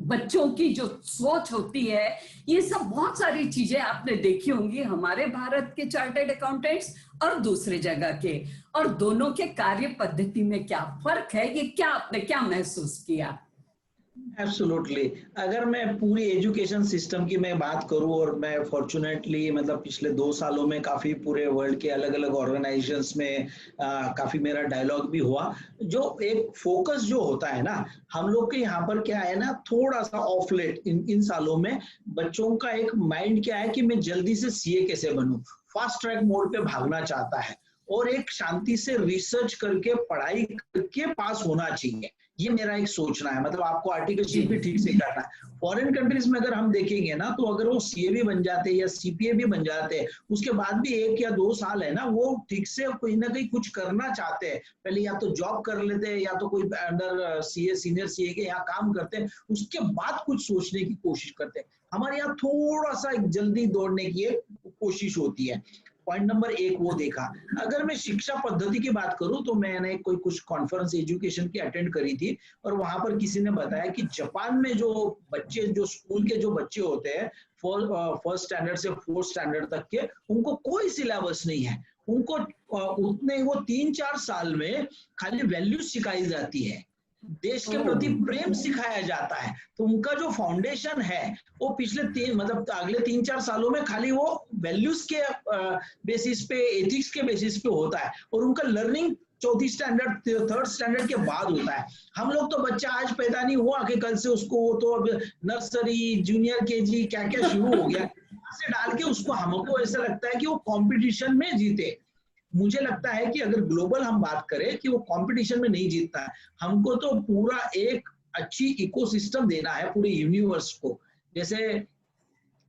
बच्चों की जो सोच होती है, ये सब बहुत सारी चीजें आपने देखी होंगी हमारे भारत के चार्टर्ड अकाउंटेंट्स और दूसरे जगह के, और दोनों के कार्य पद्धति में क्या फर्क है, ये क्या आपने क्या महसूस किया? एब्सोल्युटली। अगर मैं पूरी एजुकेशन सिस्टम की मैं बात करूं, और मैं फॉर्चुनेटली मतलब पिछले 2 सालों में काफी पूरे वर्ल्ड के अलग अलग ऑर्गेनाइजेशंस में काफी मेरा डायलॉग भी हुआ। जो एक फोकस जो होता है ना हम लोग के यहाँ पर, क्या है ना, थोड़ा सा ऑफ लेट इन सालों में बच्चों का एक माइंड क्या है कि मैं जल्दी से सीए कैसे बनूं, फास्ट ट्रैक मोड पे भागना चाहता है, और एक शांति से रिसर्च करके पढ़ाई करके पास होना चाहिए। ये मेरा एक सोचना है। मतलब आपको आर्टिकलशिप भी ठीक से करना है। फॉरेन कंट्रीज में अगर हम देखेंगे ना, तो अगर वो सीए भी बन जाते हैं या सीपीए भी बन जाते हैं, उसके बाद भी 1 या 2 साल है ना, वो ठीक से कोई ना कहीं कुछ करना चाहते हैं। पहले या तो जॉब कर लेते हैं या तो कोई अंडर सीए, सीनियर सीए के यहाँ काम करते हैं, उसके बाद कुछ सोचने की कोशिश करते हैं। हमारे यहाँ थोड़ा सा जल्दी दौड़ने की कोशिश होती है। पॉइंट नंबर 1 वो देखा। अगर मैं शिक्षा पद्धति की बात करूं, तो मैंने कोई कुछ कॉन्फ्रेंस एजुकेशन की अटेंड करी थी, और वहां पर किसी ने बताया कि जापान में जो बच्चे, जो स्कूल के जो बच्चे होते हैं फर्स्ट स्टैंडर्ड से 4th स्टैंडर्ड तक के, उनको कोई सिलेबस नहीं है। उनको उतने वो 3-4 साल में खाली वैल्यूज सिखाई जाती है, देश के प्रति प्रेम सिखाया जाता है। तो उनका जो फाउंडेशन है वो पिछले मतलब अगले 3-4 सालों में खाली वो वैल्यूज के बेसिस पे, एथिक्स के बेसिस पे होता है, और उनका learning 4th standard 3rd standard के बाद होता है। हम लोग तो बच्चा आज पैदा नहीं हुआ कि कल से उसको वो तो अब नर्सरी, जूनियर केजी क्या क्या शुरू हो गया से डाल के उसको, हमको ऐसा लगता है कि वो कंपटीशन में जीते। मुझे लगता है कि अगर ग्लोबल हम बात करें कि वो कंपटीशन में नहीं जीतता है, हमको तो पूरा एक अच्छी इकोसिस्टम देना है पूरे यूनिवर्स को। जैसे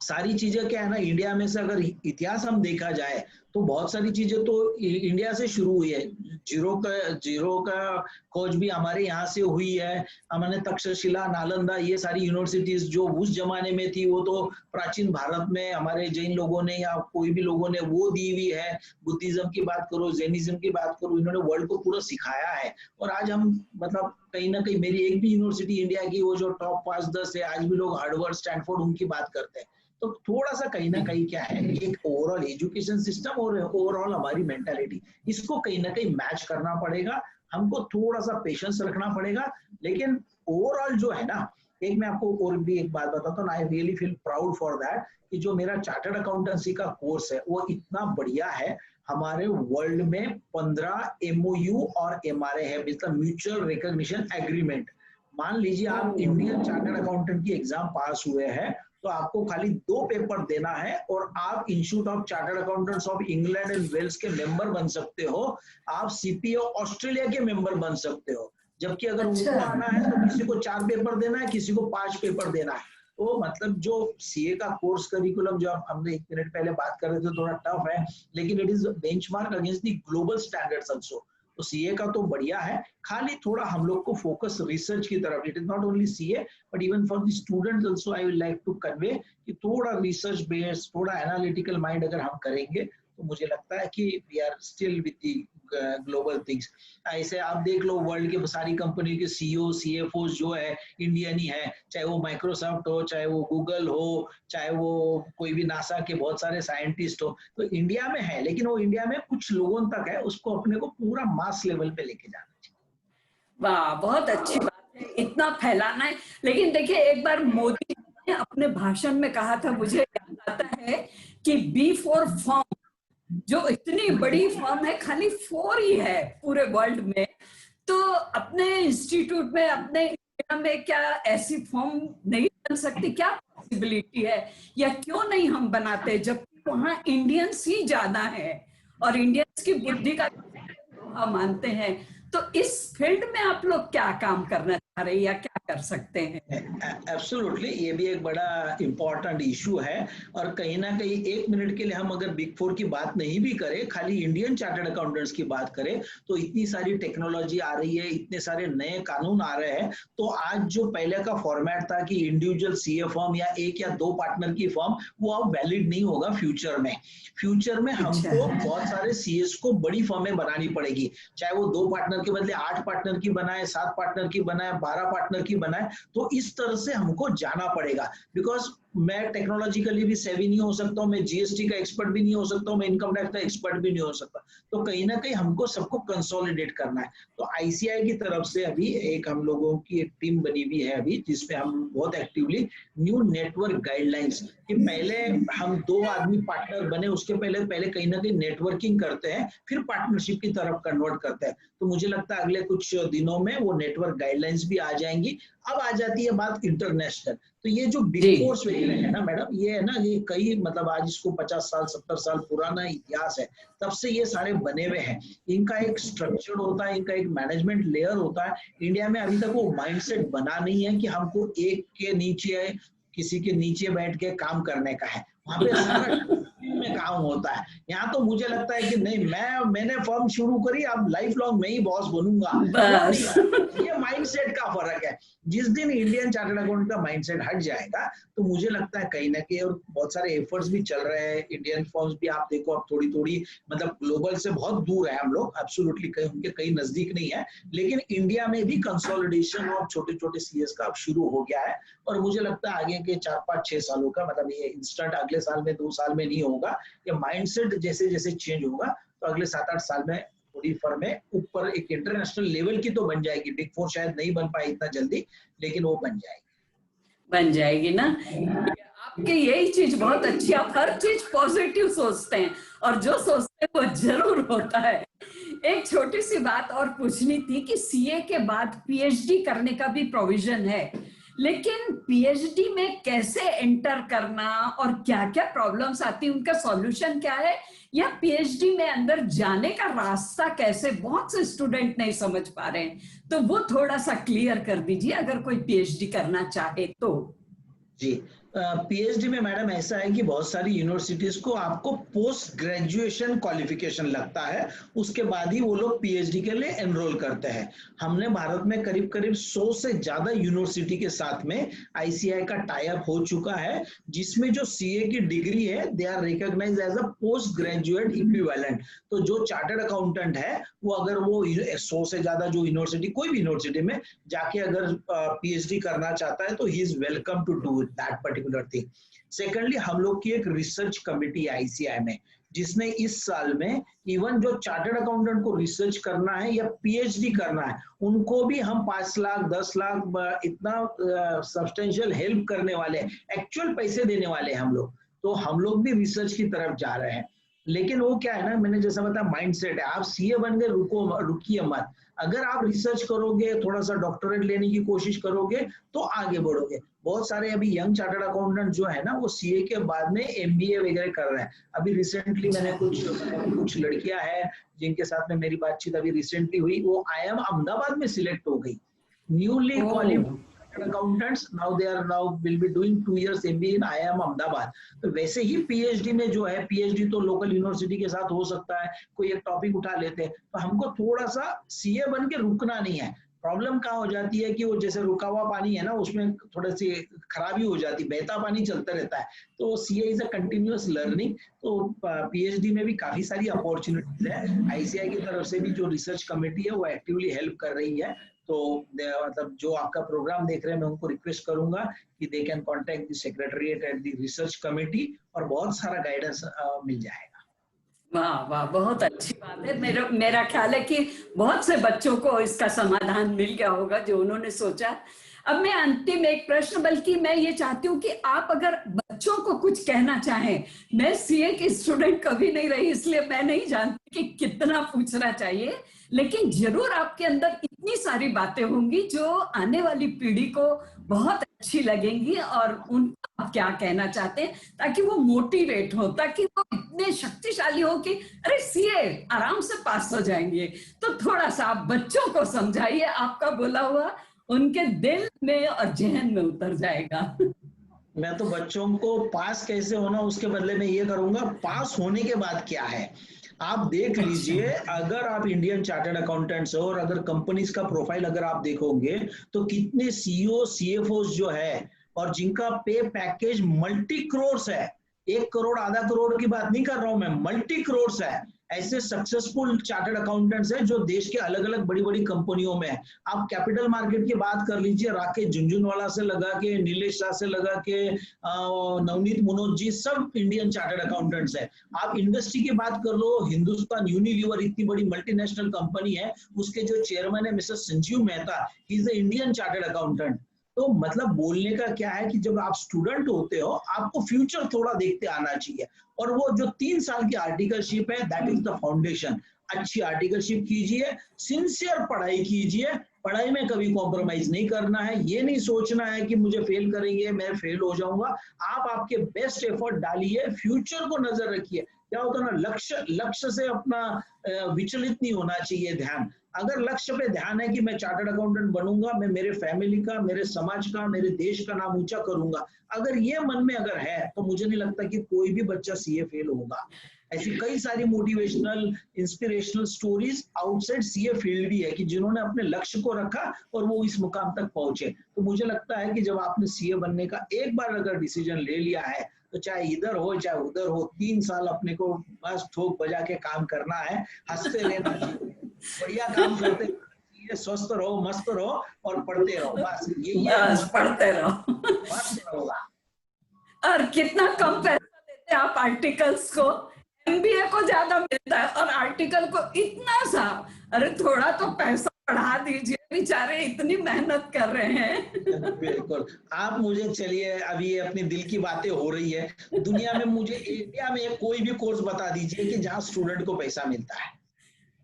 सारी चीजें क्या है ना, इंडिया में से अगर इतिहास हम देखा जाए तो बहुत सारी चीजें तो इंडिया से शुरू हुई है। जीरो का खोज भी हमारे यहाँ से हुई है। हमने तक्षशिला, नालंदा, ये सारी यूनिवर्सिटीज जो उस जमाने में थी, वो तो प्राचीन भारत में हमारे जैन लोगों ने या कोई भी लोगों ने वो दी हुई है। बुद्धिज्म की बात करो, जैनिज्म की बात करो, इन्होंने वर्ल्ड को पूरा सिखाया है। और आज हम मतलब कहीं ना कहीं, मेरी एक भी यूनिवर्सिटी इंडिया की वो जो टॉप 5-10 है, आज भी लोग हार्वर्ड, स्टैनफोर्ड उनकी बात करते हैं। तो थोड़ा सा कहीं ना कहीं क्या है, एक ओवरऑल एजुकेशन सिस्टम और ओवरऑल हमारी मेंटालिटी, इसको कहीं ना कहीं मैच करना पड़ेगा। हमको थोड़ा सा पेशेंस रखना पड़ेगा। लेकिन ओवरऑल जो है ना, एक मैं आपको और भी एक बात बताता हूँ, I really feel proud for that कि जो मेरा चार्टर्ड अकाउंटेंसी का कोर्स है वो इतना बढ़िया है। हमारे वर्ल्ड में 15 MOU और MRA है, मतलब म्यूचुअल रिकॉग्निशन एग्रीमेंट। मान लीजिए आप इंडियन चार्टर्ड अकाउंटेंट की एग्जाम पास हुए हैं, तो आपको खाली 2 पेपर देना है और आप Institute of chartered Accountants of England and Wales के मेंबर बन सकते हो। आप सीपीओ ऑस्ट्रेलिया के मेंबर बन सकते हो। जबकि अगर उनको आना है तो किसी को 4 पेपर देना है, किसी को 5 पेपर देना है। तो मतलब जो सीए का कोर्स करिकुलम जो हमने 1 मिनट पहले बात कर रहे थे, थोड़ा टफ है, लेकिन it is benchmark against the global standards also. तो सीए का तो बढ़िया है, खाली थोड़ा हम लोग को फोकस रिसर्च की तरफ। It is not only CA but even for the students also I will like to convey कि थोड़ा रिसर्च बेस्ड, थोड़ा एनालिटिकल माइंड अगर हम करेंगे तो मुझे लगता है कि we are still with the global things. ऐसे आप देख लो, वर्ल्ड के सारी कंपनी के सीईओ, सीएफओ जो है इंडियन ही है, चाहे वो माइक्रोसॉफ्ट हो, चाहे वो गूगल हो, चाहे वो कोई भी नासा के बहुत सारे साइंटिस्ट हो, तो इंडिया में है। लेकिन वो इंडिया में कुछ लोगों तक है, उसको अपने को पूरा मास लेवल पे लेके जाना चाहिए। वाह, बहुत अच्छी बात है, इतना फैलाना है। लेकिन देखिए, एक बार मोदी जी ने अपने भाषण में कहा था, मुझे याद आता है कि बी फॉर फर्म, जो इतनी बड़ी फर्म है, खाली 4 ही है पूरे वर्ल्ड में। तो अपने इंस्टीट्यूट में, अपने इंडिया में क्या ऐसी फर्म नहीं बन सकती? क्या पॉसिबिलिटी है, या क्यों नहीं हम बनाते, जबकि वहाँ इंडियंस ही ज्यादा है और इंडियंस की बुद्धि का हम मानते हैं। तो इस फील्ड में आप लोग क्या काम करना चाह रहे हैं या क्या कर सकते हैं। एब्सोल्युटली, ये भी एक बड़ा इम्पोर्टेंट इशू है। और कहीं ना कहीं एक मिनट के लिए हम अगर बिग फोर की बात नहीं भी करें, खाली इंडियन चार्टर्ड अकाउंटेंट्स की बात करें, तो इतनी सारी टेक्नोलॉजी आ रही है, इतने सारे नए कानून आ रहे हैं। तो आज जो पहले का फॉर्मेट था कि इंडिविजुअल सीए फर्म या एक या दो पार्टनर की फर्म, वो अब वैलिड नहीं होगा फ्यूचर में। फ्यूचर में हमको बहुत सारे सीएस को बड़ी फर्में बनानी पड़ेगी, चाहे वो 2 पार्टनर के बदले 8 पार्टनर की बनाए, 7 पार्टनर की बनाए, 12 पार्टनर की बनाए। तो इस तरह से हमको जाना पड़ेगा, बिकॉज मैं टेक्नोलॉजिकली भी सेवी नहीं हो सकता हूँ, मैं जीएसटी का एक्सपर्ट भी नहीं हो सकता हूँ, मैं इनकम टैक्स का एक्सपर्ट भी नहीं हो सकता। तो कहीं ना कहीं हमको सबको कंसोलिडेट करना है। तो आईसीआई की तरफ से अभी एक हम लोगों की एक टीम बनी हुई है अभी, जिसपे हम बहुत एक्टिवली न्यू नेटवर्क गाइडलाइंस, कि पहले हम 2 आदमी पार्टनर बने, उसके पहले कहीं ना कहीं नेटवर्किंग करते हैं, फिर पार्टनरशिप की तरफ कन्वर्ट करते हैं। तो मुझे लगता है अगले कुछ दिनों में वो नेटवर्क गाइडलाइंस भी आ जाएंगी। अब आ जाती है बात इंटरनेशनल। तो ये जो बिग फोर्स वगैरह है ना मैडम, ये है ना, ये कई मतलब आज इसको 50 साल 70 साल पुराना इतिहास है, तब से ये सारे बने हुए हैं। इनका एक स्ट्रक्चर होता है, इनका एक मैनेजमेंट लेयर होता है। इंडिया में अभी तक वो माइंडसेट बना नहीं है कि हमको एक के नीचे किसी के नीचे बैठ के काम करने का है। वहां पे सारा में काम होता है। यहाँ तो मुझे लगता है कि नहीं, मैंने फर्म शुरू करी, अब लाइफ लॉन्ग मैं ही बॉस बनूंगा। बस ये माइंडसेट का फर्क है। जिस दिन इंडियन चार्टर्ड अकाउंट का माइंडसेट हट जाएगा, तो मुझे लगता है कहीं ना कहीं, और बहुत सारे एफर्ट्स भी चल रहे हैं, इंडियन फर्म्स भी आप देखो अब थोड़ी थोड़ी मतलब ग्लोबल से बहुत दूर है हम लोग, एब्सोल्युटली कहीं उनके कहीं नजदीक नहीं है, लेकिन इंडिया में भी कंसोलिडेशन और छोटे छोटे सीएस का अब शुरू हो गया है। और मुझे लगता है आगे के 4-5-6 सालों का, मतलब ये इंस्टेंट अगले साल में 2 साल में नहीं होगा। ये माइंडसेट जैसे जैसे चेंज होगा, तो अगले 7-8 साल में थोड़ी फर्में ऊपर एक इंटरनेशनल लेवल की तो बन जाएगी। बिग फोर शायद नहीं बन पाए इतना जल्दी, लेकिन वो बन जाएगी ना। आपकी यही चीज बहुत अच्छी, आप हर चीज पॉजिटिव सोचते हैं, और जो सोचते हैं वो जरूर होता है। एक छोटी सी बात और पूछनी थी कि सीए के बाद पीएचडी करने का भी प्रोविजन है, लेकिन पीएचडी में कैसे एंटर करना और क्या क्या प्रॉब्लम्स आती हैं, उनका सॉल्यूशन क्या है, या पीएचडी में अंदर जाने का रास्ता कैसे, बहुत से स्टूडेंट नहीं समझ पा रहे हैं। तो वो थोड़ा सा क्लियर कर दीजिए अगर कोई पीएचडी करना चाहे तो। जी। पीएचडी में मैडम ऐसा है कि बहुत सारी यूनिवर्सिटीज को आपको पोस्ट ग्रेजुएशन क्वालिफिकेशन लगता है, उसके बाद ही वो लोग पीएचडी के लिए एनरोल करते हैं। हमने भारत में करीब करीब 100 से ज्यादा यूनिवर्सिटी के साथ में आईसीआई का टाई अप हो चुका है, जिसमें जो सीए की डिग्री है they are recognised as a post graduate equivalent. तो जो चार्टर्ड अकाउंटेंट है, वो अगर वो 100 से ज्यादा जो यूनिवर्सिटी, कोई भी यूनिवर्सिटी में जाके अगर पीएचडी करना चाहता है, तो he is welcome to do that particular thing. Secondly, हम लोग की एक रिसर्च कमेटी है आईसीआई में, जिसने इस साल में इवन जो चार्टर्ड अकाउंटेंट को रिसर्च करना है या पीएचडी करना है, उनको भी हम 5 लाख 10 लाख इतना सब्सटेंशियल हेल्प करने वाले हैं, एक्चुअल पैसे देने वाले हैं हम लोग। तो हम लोग भी रिसर्च की तरफ जा रहे हैं। लेकिन वो क्या है ना, मैंने जैसा बताया माइंडसेट है, आप सीए बन गए रुकिए मत। अगर आप रिसर्च करोगे, थोड़ा सा डॉक्टरेट लेने की कोशिश करोगे, तो आगे बढ़ोगे। बहुत सारे अभी यंग चार्टर्ड अकाउंटेंट जो है ना, वो सीए के बाद में एमबीए वगैरह कर रहे हैं। अभी रिसेंटली मैंने कुछ लड़कियां हैं जिनके साथ में मेरी बातचीत अभी रिसेंटली हुई, वो आईआईएम अहमदाबाद में सिलेक्ट हो गई, newly qualified accountants. Now they are now will be doing 2 years MBA in IIM Ahmedabad. तो वैसे ही पीएचडी में जो है, पीएचडी तो लोकल यूनिवर्सिटी के साथ हो सकता है, कोई एक टॉपिक उठा लेते हैं। तो हमको थोड़ा सा सीए बन के रुकना नहीं है। प्रॉब्लम कहाँ हो जाती है कि वो जैसे रुका हुआ पानी है ना, उसमें थोड़ी सी खराबी हो जाती है, बहता पानी चलता रहता है। तो CA is a continuous learning. तो पीएचडी में भी काफी सारी अपॉर्चुनिटीज है। आईसीआई की तरफ से भी जो रिसर्च कमेटी है वो एक्टिवली हेल्प कर रही है। तो मतलब जो आपका प्रोग्राम देख रहे हैं, मैं उनको रिक्वेस्ट करूंगा कि they can contact the secretariat at the research committee, और बहुत सारा गाइडेंस मिल जाएगा। वाह वाह, बहुत अच्छी बात है। मेरा ख्याल है कि बहुत से बच्चों को इसका समाधान मिल गया होगा जो उन्होंने सोचा। अब मैं अंतिम एक प्रश्न, बल्कि मैं ये चाहती हूँ कि आप अगर बच्चों को कुछ कहना चाहें, मैं सीए की स्टूडेंट कभी नहीं रही, इसलिए मैं नहीं जानती कि कितना पूछना चाहिए, लेकिन जरूर आपके अंदर इतनी सारी बातें होंगी जो आने वाली पीढ़ी को बहुत अच्छी लगेंगी, और उनको आप क्या कहना चाहते हैं ताकि वो मोटिवेट हो, ताकि वो इतने शक्तिशाली हो कि अरे सीए आराम से पास हो जाएंगे। तो थोड़ा सा आप बच्चों को समझाइए, आपका बोला हुआ उनके दिल में और जहन में उतर जाएगा। मैं तो बच्चों को पास कैसे होना उसके बदले में ये करूंगा, पास होने के बाद क्या है। आप देख अच्छा। लीजिए, अगर आप इंडियन चार्टर्ड अकाउंटेंट्स हो और अगर कंपनीज का प्रोफाइल अगर आप देखोगे तो कितने सीईओ सीएफओ जो है और जिनका पे पैकेज मल्टी करोड़ है, 1 करोड़ आधा करोड़ की बात नहीं कर रहा हूं मैं, मल्टी करोड़ है। ऐसे सक्सेसफुल चार्टर्ड अकाउंटेंट्स हैं जो देश के अलग अलग बड़ी बड़ी कंपनियों में है। आप कैपिटल मार्केट की बात कर लीजिए, राकेश झुनझुनवाला से लगा के नीलेश शाह से लगा के नवनीत मनोज जी, सब इंडियन चार्टर्ड अकाउंटेंट्स है। आप इंडस्ट्री की बात कर लो, हिंदुस्तान यूनिलीवर इतनी बड़ी मल्टीनेशनल कंपनी है, उसके जो चेयरमैन है mister Sanjeev Mehta, he is the Indian chartered accountant. तो मतलब बोलने का क्या है कि जब आप स्टूडेंट होते हो आपको फ्यूचर थोड़ा देखते आना चाहिए, और वो जो 3 साल की आर्टिकलशिप है, दैट इज द फाउंडेशन। अच्छी आर्टिकलशिप कीजिए, सिंसियर पढ़ाई कीजिए, पढ़ाई में कभी कॉम्प्रोमाइज नहीं करना है। ये नहीं सोचना है कि मुझे फेल करेंगे, मैं फेल हो जाऊंगा। आप आपके बेस्ट एफर्ट डालिए, फ्यूचर को नजर रखिए। क्या होता है ना, लक्ष्य से अपना विचलित नहीं होना चाहिए ध्यान। अगर लक्ष्य पे ध्यान है कि मैं चार्टर्ड अकाउंटेंट बनूंगा, मैं मेरे फैमिली का, मेरे समाज का, मेरे देश का नाम ऊंचा करूंगा, अगर ये मन में अगर है, तो मुझे नहीं लगता कि कोई भी बच्चा सीए फेल होगा। ऐसी कई सारी motivational inspirational stories outside CA field भी है कि जिन्होंने अपने लक्ष्य को रखा और वो इस मुकाम तक पहुंचे। तो मुझे लगता है कि जब आपने सीए बनने का एक बार अगर डिसीजन ले लिया है, तो चाहे इधर हो चाहे उधर हो, 3 साल अपने को बस ठोक बजा के काम करना है, हंसते रहना चाहिए, बढ़िया काम करते रहिए, स्वस्थ रहो, मस्त रहो और पढ़ते रहो, बस यही है। बस पढ़ते रहो। मस्त रहोगा। और कितना कम पैसा देते हैं आप आर्टिकल्स को, एमबीए को ज्यादा मिलता है और आर्टिकल को इतना सा। अरे थोड़ा तो पैसा बढ़ा दीजिए, बेचारे इतनी मेहनत कर रहे हैं। बिल्कुल। आप मुझे, चलिए अभी ये अपनी दिल की बातें हो रही है, दुनिया में मुझे इंडिया में कोई भी कोर्स बता दीजिए कि जहाँ स्टूडेंट को पैसा मिलता है,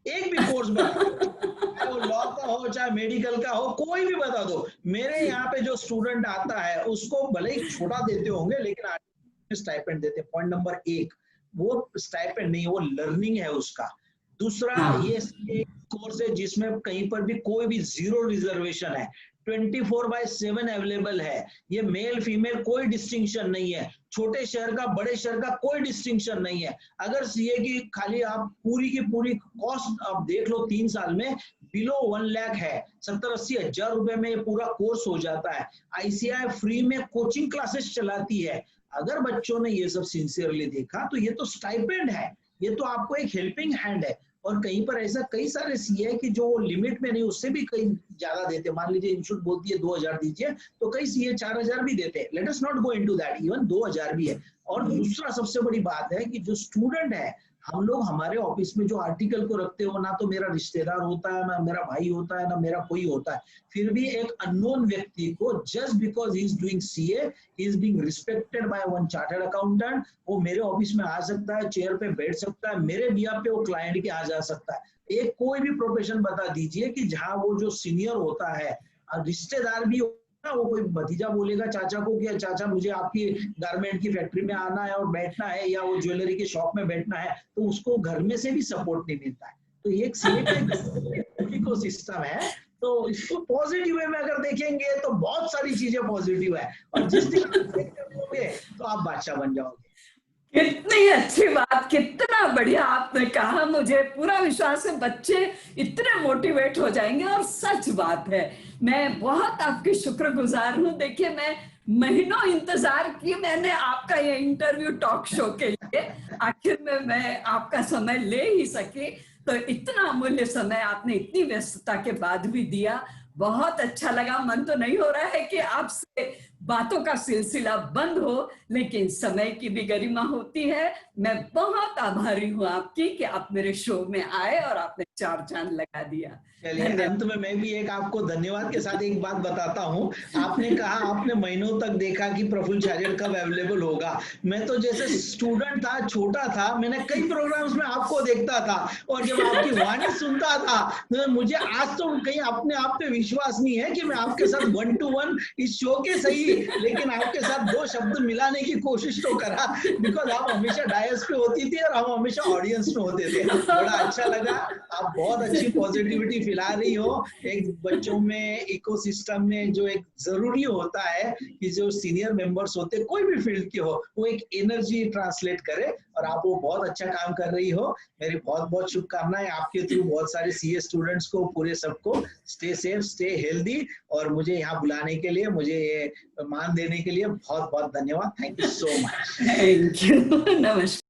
एक भी कोर्स बता दो, चाहे वो लॉ का हो चाहे मेडिकल का हो, कोई भी बता दो। मेरे यहाँ पे जो स्टूडेंट आता है उसको भले ही छोटा देते होंगे लेकिन स्टाइपेंड देते। पॉइंट नंबर 1, वो स्टाइपेंड नहीं, वो लर्निंग है उसका। दूसरा, ये कोर्स है जिसमें कहीं पर भी कोई भी जीरो रिजर्वेशन है, 24/7 अवेलेबल है। ये मेल फीमेल कोई डिस्टिंक्शन नहीं है, छोटे शहर का बड़े शहर का कोई डिस्टिंक्शन नहीं है। अगर सीए की खाली आप पूरी की पूरी कॉस्ट आप देख लो 3 साल में बिलो 1 लाख है, 70-80 हजार रुपए में ये पूरा कोर्स हो जाता है। आईसीआई फ्री में कोचिंग क्लासेस चलाती है। अगर बच्चों ने ये सब सिंसियरली देखा तो ये तो स्टाइपेंड है, ये तो आपको एक हेल्पिंग हैंड है। और कहीं पर ऐसा कई सारे सीए कि जो लिमिट में नहीं, उससे भी कहीं ज्यादा देते। मान लीजिए इंस्टीट्यूट बोलती है 2000 दीजिए, तो कई सीए 4000 भी देते हैं। Let us not go into that, even 2000 भी है। और दूसरा सबसे बड़ी बात है कि जो स्टूडेंट है, हम लोग हमारे ऑफिस में जो आर्टिकल को रखते हो ना, तो मेरा रिश्तेदार होता है, ना मेरा भाई होता है, ना मेरा कोई होता है, फिर भी एक अननोन व्यक्ति को just because he is doing CA, he is being respected by one chartered accountant, वो मेरे ऑफिस में आ सकता है, चेयर पे बैठ सकता है, मेरे बिहाफ पे वो क्लाइंट के आ जा सकता है। एक कोई भी प्रोफेशन बता दीजिए कि जहां वो जो सीनियर होता है, रिश्तेदार भी ना, वो कोई भतीजा बोलेगा चाचा को कि चाचा मुझे आपकी गारमेंट की फैक्ट्री में आना है और बैठना है, या वो ज्वेलरी के शॉप में बैठना है, तो उसको घर में से भी सपोर्ट नहीं मिलता है। तो ये एक सीए का एक इकोसिस्टम है। तो इसको पॉजिटिव वे में अगर देखेंगे तो बहुत सारी चीजें पॉजिटिव है, और जिस दिन आप कर लोगे तो आप बादशाह बन जाओगे। कितनी अच्छी बात, कितना बढ़िया आपने कहा। मुझे पूरा विश्वास है बच्चे इतने मोटिवेट हो जाएंगे। और सच बात है, मैं बहुत आपकी शुक्रगुजार हूँ। देखिए, मैं महीनों इंतजार की मैंने आपका ये इंटरव्यू टॉक शो के लिए, आखिर में मैं आपका समय ले ही सकी। तो इतना अमूल्य समय आपने इतनी व्यस्तता के बाद भी दिया, बहुत अच्छा लगा। मन तो नहीं हो रहा है कि आपसे बातों का सिलसिला बंद हो, लेकिन समय की भी गरिमा होती है। मैं बहुत आभारी हूँ आपकी कि आप मेरे शो में आए और आपने 4 चांद लगा दिया। चलिए, अंत में मैं भी एक आपको धन्यवाद के साथ एक बात बताता हूँ। आपने कहा आपने महीनों तक देखा कि प्रफुल्ल छाजेड़ कब अवेलेबल होगा। मैं तो जैसे स्टूडेंट था, छोटा था, मैंने कई प्रोग्राम्स में आपको देखता था, और जब आपकी वाणी सुनता था तो मुझे आज तो कहीं अपने आप पे विश्वास नहीं है कि मैं आपके साथ 1 to 1 इस शो के सही, लेकिन आपके साथ 2 शब्द मिलाने की कोशिश तो करा, बिकॉज आप हमेशा डायस पे होती थी और हम हमेशा ऑडियंस में होते थे। बड़ा अच्छा लगा। आप आप बहुत अच्छी पॉजिटिविटी फैला रही हो, एक बच्चों में इकोसिस्टम में जो एक जरूरी होता है कि जो सीनियर मेंबर्स होते हैं कोई भी फील्ड के हो, वो एक एनर्जी ट्रांसलेट करे, और आप वो बहुत अच्छा काम कर रही हो। मेरी बहुत बहुत शुभकामनाएं आपके थ्रू बहुत सारे सीए स्टूडेंट्स को, पूरे सबको। स्टे सेफ, स्टे हेल्दी, और मुझे यहाँ बुलाने के लिए, मुझे ये मान देने के लिए बहुत बहुत धन्यवाद। Thank you so much. Thank you. नमस्कार।